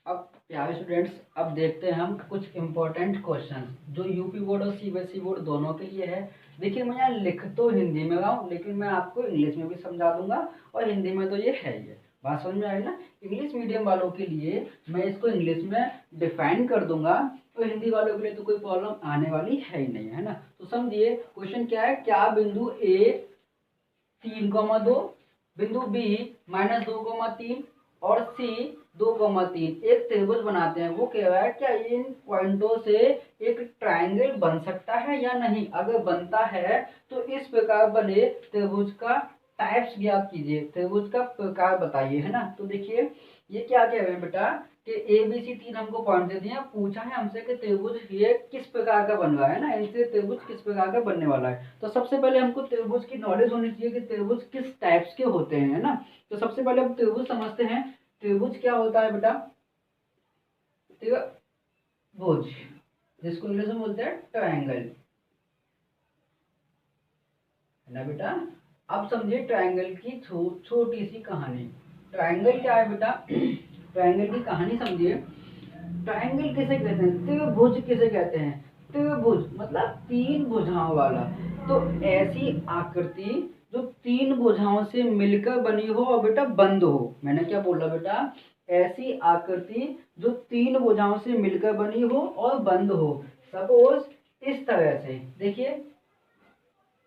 अब प्यारे स्टूडेंट्स, अब देखते हैं हम कुछ इम्पोर्टेंट क्वेश्चंस जो यूपी बोर्ड और सीबीएसई बोर्ड दोनों के लिए है। देखिए, मैं यहाँ लिख तो हिंदी में रहा हूँ, लेकिन मैं आपको इंग्लिश में भी समझा दूंगा और हिंदी में तो ये है ही है। बात समझ में आई ना। इंग्लिश मीडियम वालों के लिए मैं इसको इंग्लिश में डिफाइन कर दूंगा, तो हिंदी वालों के लिए तो कोई प्रॉब्लम आने वाली है ही नहीं, है ना। तो समझिए क्वेश्चन क्या है। क्या बिंदु ए 3,2, बिंदु बी -2,3 और सी 2,3 एक त्रिभुज बनाते हैं। वो कह रहा है क्या इन पॉइंटों से एक ट्रायंगल बन सकता है या नहीं। अगर बनता है तो इस प्रकार बने त्रिभुज का टाइप्स ज्ञात कीजिए, त्रिभुज का प्रकार बताइए, है ना। तो देखिए ये क्या कह रहे हैं बेटा कि ए बी सी 3 हमको पॉइंट दे दिए, पूछा है हमसे कि त्रिभुज ये किस प्रकार का बन रहा है ना, इनसे त्रिभुज किस प्रकार का बनने वाला है। तो सबसे पहले हमको त्रिभुज की नॉलेज होनी चाहिए कि त्रिभुज किस टाइप्स के होते हैं, है ना। तो सबसे पहले हम त्रिभुज समझते हैं। त्रिभुज क्या होता है बेटा। त्रिभुज जिसको इंग्लिश में बोलते हैं ट्रायंगल, है ना बेटा। अब समझिए ट्रायंगल की छोटी सी कहानी। ट्रायंगल क्या है बेटा, ट्रायंगल की कहानी समझिए। ट्रायंगल किसे कहते हैं, त्रिभुज किसे कहते हैं। त्रिभुज मतलब तीन भुजाओं वाला। तो ऐसी आकृति जो तीन भुजाओं से मिलकर बनी हो और बेटा बंद हो। मैंने क्या बोला बेटा, ऐसी आकृति जो तीन भुजाओं से मिलकर बनी हो और बंद हो। सपोज इस तरह से देखिए,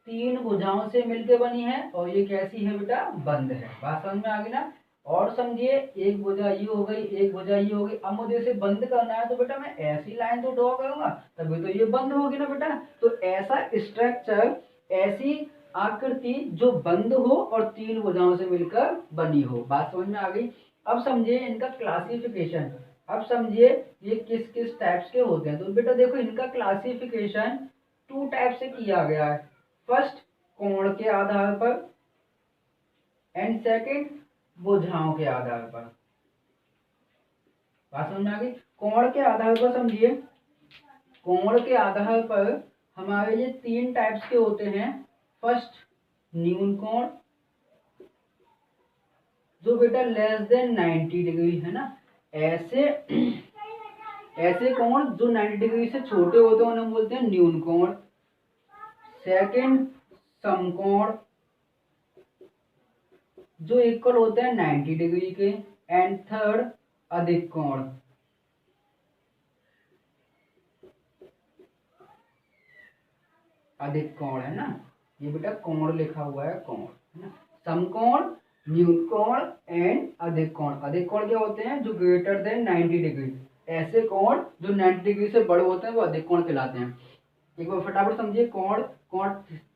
तीन भुजाओं से मिलकर बनी है और ये कैसी है बेटा, बंद है। बात समझ में आ गई ना। और समझिए एक भुजा ये हो गई, एक भुजा ये हो गई। अब मुझे इसे बंद करना है तो बेटा मैं ऐसी लाइन तो ड्रॉ करूंगा, तभी तो ये बंद होगी ना बेटा। तो ऐसा स्ट्रक्चर, ऐसी आकृति जो बंद हो और तीन भुजाओं से मिलकर बनी हो। बात समझ में आ गई। अब समझिए इनका क्लासिफिकेशन। अब समझिए ये किस किस टाइप्स के होते हैं। तो बेटा देखो इनका क्लासिफिकेशन टू टाइप से किया गया है। फर्स्ट कोण के आधार पर एंड सेकंड भुजाओं के आधार पर। बात समझ में आ गई। कोण के आधार पर समझिए, कोण के आधार पर हमारे ये तीन टाइप्स के होते हैं। फर्स्ट न्यून कोण, जो बेटा लेस देन 90 डिग्री, है ना। ऐसे ऐसे कोण जो 90 डिग्री से छोटे होते हैं उन्हें बोलते हैं न्यून कोण। सेकंड समकोण, जो इक्वल होते हैं 90 डिग्री के। एंड थर्ड अधिक कोण। अधिक कोण है ना, ये बेटा कोण लिखा हुआ है, कोण, है ना। समकोण, न्यून कोण एंड अधिक कोण। अधिक कोण क्या होते हैं, जो ग्रेटर देन 90 डिग्री। ऐसे कोण जो 90 डिग्री से बड़े होते हैं वो अधिक कोण कहलाते हैं। एक बार फटाफट समझिए। कोण कोण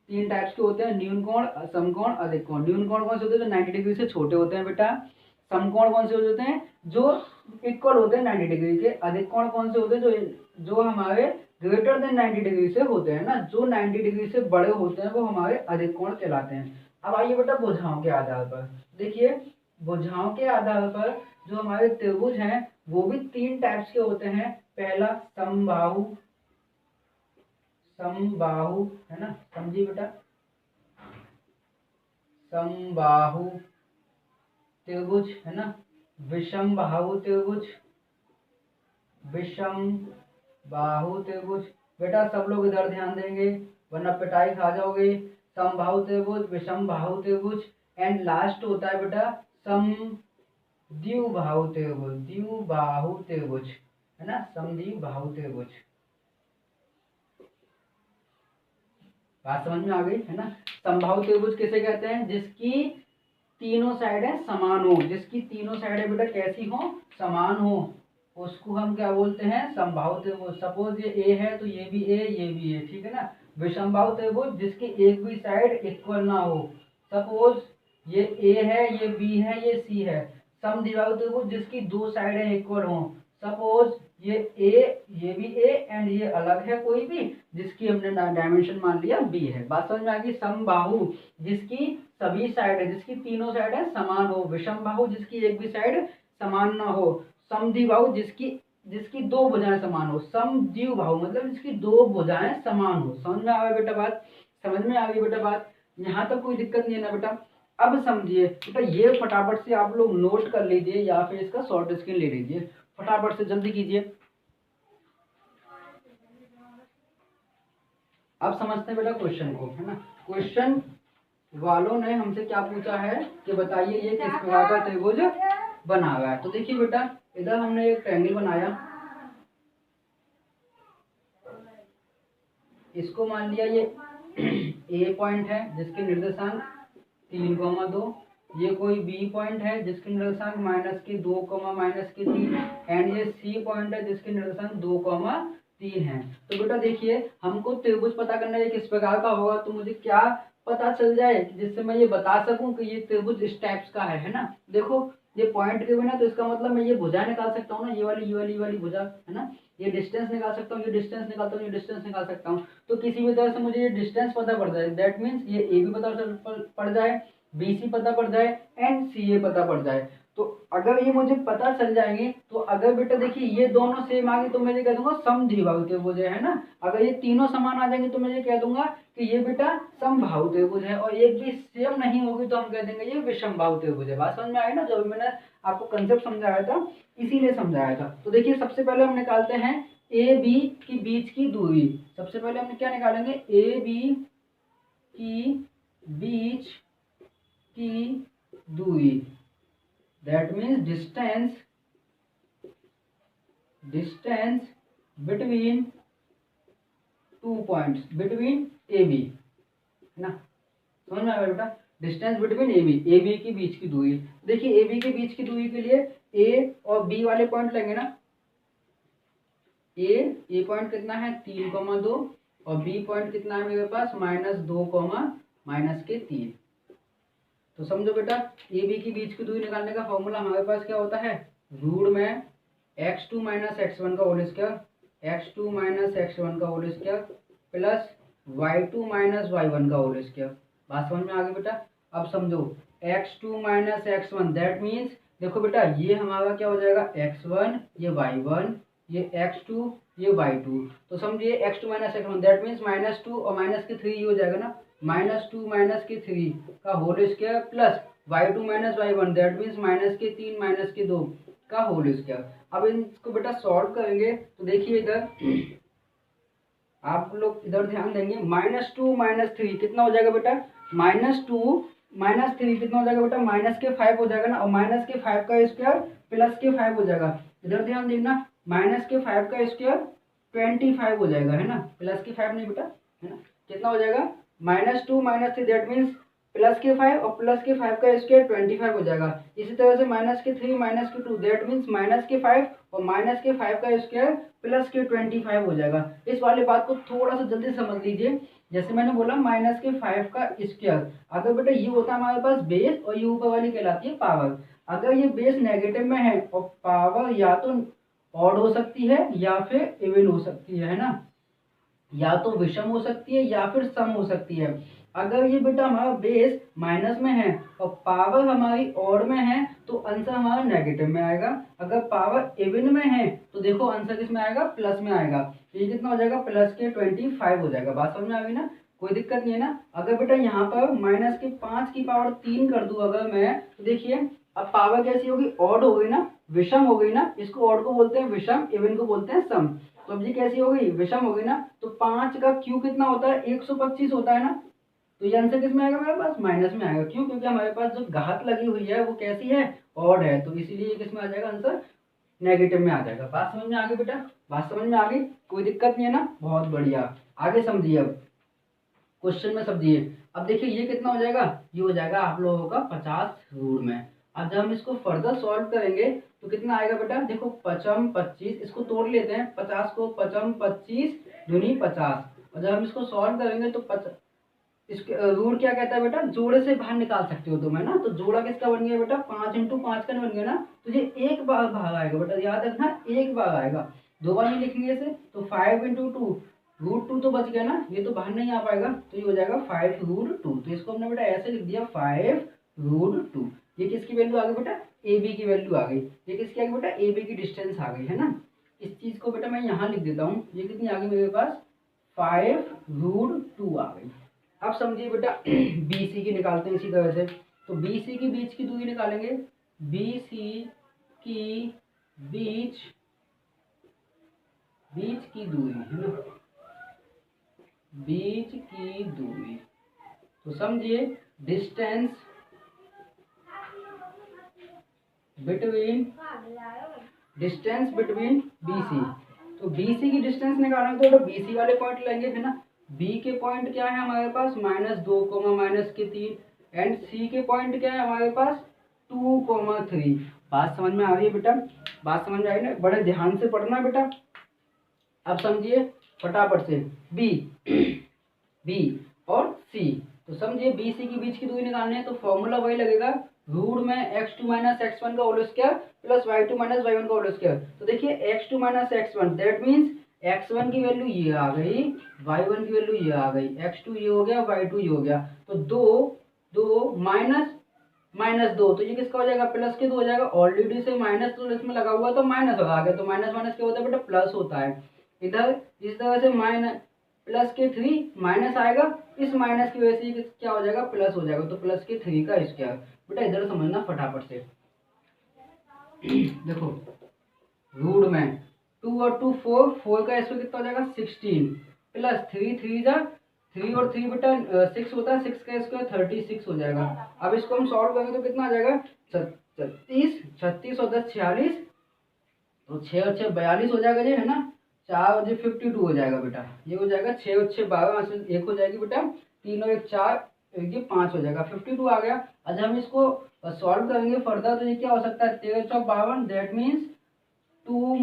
तीन टाइप्स के होते हैं, न्यून कोण, समकोण, अधिक कोण। न्यून कोण कौन से होते हैं, जो 90 डिग्री से छोटे होते हैं बेटा। समकोण कौन से होते हैं, जो इक्वल होते हैं 90 डिग्री के। अधिक कोण कौन से होते हैं, जो हमारे ग्रेटर देन 90 डिग्री से होते हैं ना। जो 90 डिग्री से बड़े होते हैं वो हमारे अधिक कोण कहलाते हैं। अब आइए बेटा भुजाओं के आधार पर। देखिए भुजाओं के आधार पर जो हमारे त्रिभुज हैं वो भी तीन टाइप्स के होते हैं। पहला समबाहु, समबाहु, है ना, समझिए बेटा। समबाहु त्रिभुज, है ना। विषम बाहु त्रिभुज, विषम बाहु त्रिभुज। बेटा सब लोग इधर ध्यान देंगे वरना पिटाई खा जाओगे। समबाहु त्रिभुज, विषम बाहु त्रिभुज एंड लास्ट होता है बेटा सम द्विबाहु त्रिभुज, द्विबाहु त्रिभुज, है ना, समद्विबाहु त्रिभुज। बात समझ में आ गई, है ना। समबाहु त्रिभुज किसे कहते हैं, जिसकी तीनों साइडें समान हो, जिसकी तीनों साइडें बेटा कैसी हो, समान हो, उसको हम क्या बोलते हैं, समबाहु त्रिभुज। सपोज ये ए है तो ये भी ए, ये भी ए, ठीक है ना। विषमबाहु त्रिभुज जिसकी एक भी साइड इक्वल ना हो। सपोज ये ए है, ये बी है, ये सी है। समद्विबाहु त्रिभुज जिसकी दो साइडें इक्वल हो। सपोज ये ए, ये भी ए एंड ये अलग है कोई भी, जिसकी हमने डायमेंशन मान लिया बी है। बात समझ में आ गई। समबाहु जिसकी सभी साइड है, जिसकी तीनों साइड है समान हो। विषम बाहु जिसकी एक भी साइड समान ना हो। समद्विबाहु जिसकी जिसकी दो भुजाएं समान हो। समद्विबाहु मतलब जिसकी दो भुजाएं समान हो। समझ में आ गई बेटा बात, समझ में आ गई बेटा बात। यहाँ तक कोई दिक्कत नहीं है ना बेटा। अब समझिए बेटा, ये फटाफट से आप लोग नोट कर लीजिए या फिर इसका शॉर्ट स्क्रीन ले लीजिए। फटाफट से जल्दी कीजिए। अब समझते हैं बेटा क्वेश्चन को, है ना। क्वेश्चन वालों ने हमसे क्या पूछा है कि बताइए ये किस प्रकार का त्रिभुज बना हुआ है। तो देखिए बेटा, इधर हमने एक ट्रायंगल बनाया, इसको मान लिया ये ए पॉइंट है जिसके निर्देशांक 3,2, ये कोई बी पॉइंट है जिसके निर्देशांक -2, -3 एंड ये सी पॉइंट है जिसके निर्देशांक 2,3 है। तो बेटा देखिए, हमको त्रिभुज पता करना है किस प्रकार का होगा, तो मुझे क्या पता चल जाए जिससे मैं ये बता सकूं कि ये त्रिभुज इस टाइप्स का है ना। देखो ये पॉइंट के बिना, तो इसका मतलब मैं ये भुजा निकाल सकता हूँ ना, ये वाली भुजा, है ना। ये डिस्टेंस निकाल सकता हूँ, ये डिस्टेंस निकालता हूँ, ये डिस्टेंस निकाल सकता हूँ। तो किसी भी तरह से मुझे ये डिस्टेंस पता पड़ जाए, दैट मीन्स ये ए भी पता पड़ जाए, बी सी पता पड़ जाए एंड सी ए पता पड़ जाए। तो अगर ये मुझे पता चल जाएंगे, तो अगर बेटा देखिए ये दोनों सेम आ गए तो मैं ये कह दूंगा समद्विबाहु त्रिभुज है ना। अगर ये तीनों समान आ जाएंगे तो मैं ये कह दूंगा कि ये बेटा समबाहु त्रिभुज है, और एक भी सेम नहीं होगी तो हम कह देंगे ये विषमबाहु त्रिभुज है। बात समझ में आई ना, जो मैंने आपको कंसेप्ट समझाया था इसीलिए समझाया था। तो देखिए सबसे पहले हम निकालते हैं ए बी के बीच की दूरी। सबसे पहले हम क्या निकालेंगे, ए बी की बीच की दूरी, that means distance between two points, between A B, है ना। समझ में आया बेटा, डिस्टेंस बिटवीन ए बी के बीच की दूरी। देखिए ए बी के बीच की दूरी के लिए ए और बी वाले पॉइंट लेंगे ना। ए पॉइंट कितना है 3,2 और बी पॉइंट कितना है मेरे पास -2, -3। तो समझो बेटा, ए बी के बीच की दूरी निकालने का फॉर्मूला हमारे पास क्या होता है, रूट में x2 - x1 का होल स्क्वायर, x2 - x1 का whole square plus y2 - y1 का होल स्क्वायर। बात समझ में आ गई बेटा। अब समझो x2 - x1 दैट मीन्स, देखो बेटा ये हमारा क्या हो जाएगा x1, ये y1, ये x2, ये y2। तो समझिए x2 - x1 दैट मीन्स -2 और -3 हो जाएगा ना, -2 -3 का whole square plus y2 - y1 that means -3 -2 का होल स्क्वायर। अब इनको बेटा सॉल्व करेंगे तो देखिए इधर आप लोग इधर ध्यान देंगे, -2 -3 कितना हो जाएगा बेटा, -2 -3 कितना हो जाएगा बेटा, -5 हो जाएगा ना, और -5 का स्क्वायर +5 हो जाएगा। इधर ध्यान देना, -5 का स्क्वायर 25 हो जाएगा, है ना, +5 नहीं बेटा, है ना। कितना हो जाएगा, -2 -3 दैट मीन्स +5 और +5 का स्क्वायर 25 हो जाएगा। इसी तरह से -3 -2 दैट मीन्स -5 और -5 का स्क्वायर +25 हो जाएगा। इस वाले बात को थोड़ा सा जल्दी समझ लीजिए। जैसे मैंने बोला -5 का स्क्वायर, अगर बेटा ये होता है हमारे पास बेस और ये ऊपर वाली कहलाती है पावर। अगर ये बेस नेगेटिव में है और पावर या तो ऑड हो सकती है या फिर इवन हो सकती है ना, या तो विषम हो सकती है या फिर सम हो सकती है। अगर ये बेटा हमारा बेस माइनस में है और पावर हमारी ऑड में है तो आंसर हमारा नेगेटिव में आएगा। अगर पावर इवन में है तो देखो आंसर किस में आएगा, प्लस में आएगा। ये कितना हो जाएगा, +25 हो जाएगा। बात समझ में आ गई ना, कोई दिक्कत नहीं है ना। अगर बेटा यहाँ पर -5 की पावर 3 कर दूं अगर मैं, तो देखिए अब पावर कैसी होगी, ऑड हो गई ना, विषम हो गई ना। इसको ऑड को बोलते हैं विषम, इवन को बोलते हैं सम। तो अब ये कैसी हो गई, विषम हो गई ना। तो 5 का क्यू कितना होता है, 125 होता है ना। तो ये आंसर किस में आएगा मेरे पास, माइनस में आएगा। क्यों, क्योंकि हमारे पास जो घात लगी हुई है वो कैसी है, ऑड है। तो इसीलिए ये किस में आ जाएगा, आंसर नेगेटिव में आ जाएगा। बात समझ में आ गई बेटा, बात समझ में आ गई, कोई दिक्कत नहीं है ना, बहुत बढ़िया। आगे समझिए, अब क्वेश्चन में समझिए। अब देखिए ये कितना हो जाएगा, ये हो जाएगा आप लोगों का 50 रूट में। अब जब हम इसको फर्दर सॉल्व करेंगे तो कितना आएगा बेटा, देखो 5 25, इसको तोड़ लेते हैं, 50 को 5 25 दूनी 50। और जब हम इसको सॉल्व करेंगे तो इसके रूट क्या कहता है बेटा, जोड़े से बाहर निकाल सकते हो तुम, है ना। तो जोड़ा किसका बन गया बेटा, 5 × 5 का बन गया ना। तो ये एक बार बाहर आएगा बेटा, याद रखना एक बार आएगा, दो बार नहीं लिखेंगे इसे। तो 5 × 2 √2 तो बच गया ना, ये तो बाहर नहीं आ पाएगा, तो ये हो जाएगा 5√2। तो इसको हमने बेटा ऐसे लिख दिया 5√2। ये किसकी वैल्यू आ गई बेटा, ए बी की वैल्यू आ गई। ये किसकी आ गई बेटा, ए बी की डिस्टेंस आ गई, है ना। इस चीज को बेटा मैं यहाँ लिख देता हूँ, ये कितनी आ गई मेरे पास, 5√2 आ गई। अब समझिए बेटा बी सी की निकालते हैं इसी तरह से। तो बी सी के बीच की दूरी निकालेंगे, बी सी की बीच बीच की दूरी है ना, बीच की दूरी। तो समझिए डिस्टेंस बिटवीन BC। तो BC की डिस्टेंस निकालना है तो BC वाले पॉइंट लेंगे है ना। B के पॉइंट क्या है हमारे पास -2, -3 एंड C के पॉइंट क्या है हमारे पास 2, 3। बात समझ में आ रही है बेटा? बात समझ में आई ना? बड़े ध्यान से पढ़ना बेटा। अब समझिए फटाफट से B और C। तो समझिए BC की बीच की दूरी निकालनी है तो फॉर्मूला वही लगेगा, रूट में x2 - x1 का whole square plus y2 - y1 का होल स्क्वायर। तो देखिए x2 - x1 that means x1 की वैल्यू ये आ गई, y1 की वैल्यू ये आ गई, x2 ये हो गया, y2 ये हो गया। तो 2 -2 तो ये किसका हो जाएगा? प्लस के 2 हो जाएगा। ऑलरेडी से माइनस तो इसमें लगा हुआ तो माइनस लगा गया, तो माइनस माइनस क्या होता है बेटा? प्लस होता है। इधर इस तरह से माइनस प्लस के 3 माइनस आएगा, इस माइनस की वजह से क्या हो जाएगा? प्लस हो जाएगा। तो प्लस के 3 का स्क्वायर। बेटा इधर समझना फटाफट से देखो रूट में 2 और 2 4 का स्क्वायर कितना हो जाएगा? 16 प्लस 3 3 और 3 बेटा 6 होता है, 6 का स्क्वायर 36 हो जाएगा। अब इसको हम सॉल्व करेंगे तो कितना आ जाएगा? 36 और 10 46, तो 6 और 6 42 हो जाएगा ये है ना। 4 और 52 हो जाएगा बेटा, ये हो जाएगा 6 और 6 12, एक हो जाएगी बेटा, 3 और 1 4, ये 5 हो जाएगा, 52 आ गया। अच्छा हम इसको सॉल्व करेंगे फर्दर तो ये क्या हो सकता है? 13 चौक 52 दैट मीन्स 2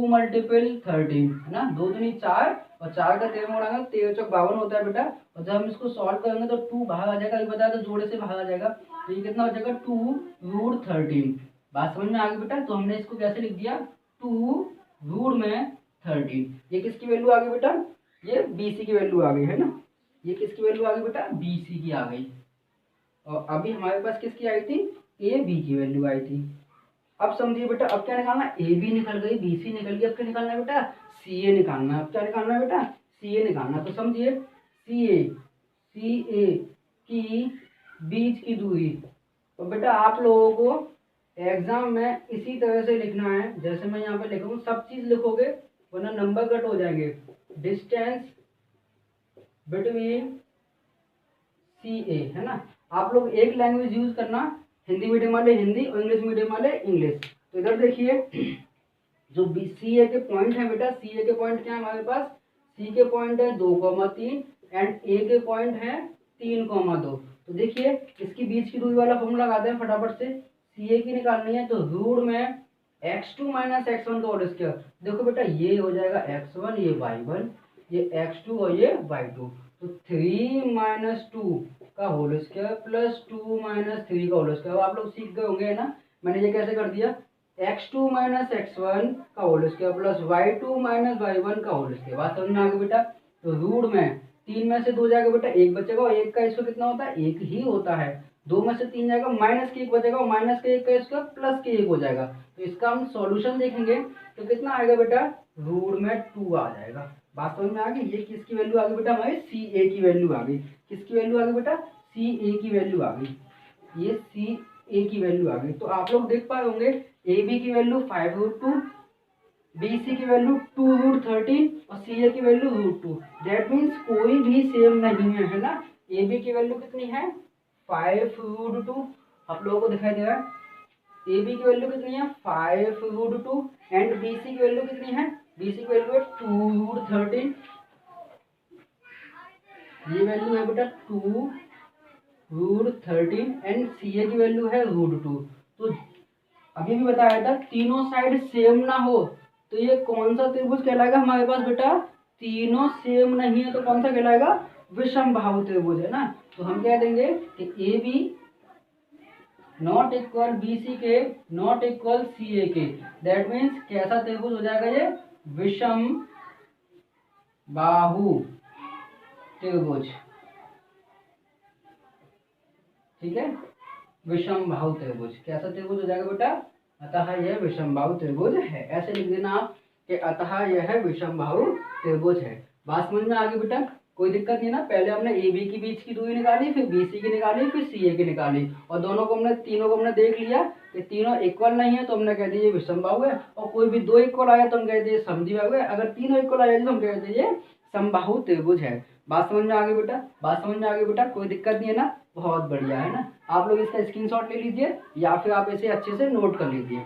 मल्टीपल 13 है ना। 2 दूनी 4 और 4 का 13 मोड़ाएंगे 13 चौक 52 होता है बेटा। और जब हम इसको सॉल्व करेंगे तो 2 बाहर आ जाएगा, ये बताया तो जोड़े से बाहर आ जाएगा। तो ये कितना हो जाएगा? 2√13। बात समझ में आ गई बेटा? तो हमने इसको कैसे लिख दिया? 2√13। ये किसकी वैल्यू आ गई बेटा? ये BC की वैल्यू आ गई है ना। ये किसकी वैल्यू आ गई बेटा? BC की आ गई। और अभी हमारे पास किसकी आई थी? AB की वैल्यू आई थी। अब समझिए बेटा, अब क्या निकालना? AB निकल गई, BC निकल गई, अब क्या निकालना है बेटा? CA निकालना है। अब क्या निकालना है बेटा? CA निकालना। तो समझिए CA की बीच की दूरी। तो बेटा आप लोगों को एग्जाम में इसी तरह से लिखना है जैसे मैं यहाँ पे लिखा हूँ, सब चीज लिखोगे वरना नंबर कट हो जाएंगे। डिस्टेंस बिटवीन CA है ना। आप लोग एक लैंग्वेज यूज करना, हिंदी मीडियम वाले हिंदी और इंग्लिश मीडियम वाले इंग्लिश। तो इधर देखिए जो CA के पॉइंट है बेटा, CA के पॉइंट क्या है हमारे पास? C के पॉइंट है 2,3 एंड A के पॉइंट है 3,2। तो देखिए इसकी बीच की दूरी वाला फॉर्मूला लगाते हैं फटाफट से। CA की निकालनी है तो रूट में x2 - x1 का होल स्क्वायर। देखो बेटा ये हो जाएगा x1, ये y1, ये x2 और ये y2। तो 3 - 2 का होल स्क्वायर प्लस 2 - 3 का होल स्क्वायर। आप लोग सीख गए होंगे ना मैंने ये कैसे कर दिया? x2 - x1 का whole square plus y2 - y1 का होल स्क्वायर। बात समझ में आ गई बेटा? तो रूट में 3 में से 2 जाएगा बेटा, 1 बचेगा और 1 का इसको कितना होता है? 1 ही होता है। 2 में से 3 जाएगा, माइनस के 1 बचेगा और माइनस के 1 का इसका प्लस के 1 हो जाएगा। तो इसका हम सॉल्यूशन देखेंगे तो कितना आएगा बेटा? रूट में 2 आ जाएगा। बात समझ में आ गई? ये किसकी वैल्यू आ गई बेटा? हमारी CA की वैल्यू आ गई। किसकी वैल्यू आ गई बेटा? CA की वैल्यू आ गई। ये CA की वैल्यू आ गई। तो आप लोग देख पाए होंगे AB की वैल्यू 5√2, BC की वैल्यू 2√13 और CA की वैल्यू √2। दैट मीन्स कोई भी सेम नहीं है ना। AB की वैल्यू कितनी है? 5√2। आप लोगों को दिखाई दे रहा है? AB की वैल्यू कितनी है? 5√2 एंड BC की वैल्यू कितनी है? BC की वैल्यू है 2√13। ये वैल्यू है बेटा 2√13 एंड CA की वैल्यू है √2। तो अभी भी बताया था तीनों साइड सेम ना हो तो ये कौन सा त्रिभुज कहलाएगा हमारे पास बेटा? तीनों सेम नहीं है तो कौन सा कहलाएगा? विषमबाहु त्रिभुज है ना। तो हम कह देंगे कि AB नॉट इक्वल BC के नॉट इक्वल CA के। दैट मीन्स कैसा त्रिभुज हो जाएगा ये? विषम बाहु त्रिभुज। ठीक है, विषमबाहु त्रिभुज। कैसा त्रिभुज हो जाएगा बेटा? अतः यह विषमबाहु त्रिभुज है। ऐसे लिख देना आप कि अतः यह विषमबाहु त्रिभुज है। बात समझ में आ गई बेटा? कोई दिक्कत नहीं ना। पहले हमने AB की बीच की दूरी निकाली, फिर BC की निकाली, फिर CA की निकाली और दोनों को हमने तीनों को हमने देख लिया कि तीनों इक्वल नहीं है तो हमने कह दिया ये विषमबाहु है, और कोई भी दो इक्वल आया तो हम कहते हैं समद्विबाहु है, अगर तीनों इक्वल आ जाए तो हम कहते हैं ये समबाहु त्रिभुज है। बात समझ में आ गई बेटा? बात समझ में आ गई बेटा? कोई दिक्कत नहीं है ना? बहुत बढ़िया है ना। आप लोग इसका स्क्रीनशॉट ले लीजिए या फिर आप इसे अच्छे से नोट कर लीजिए।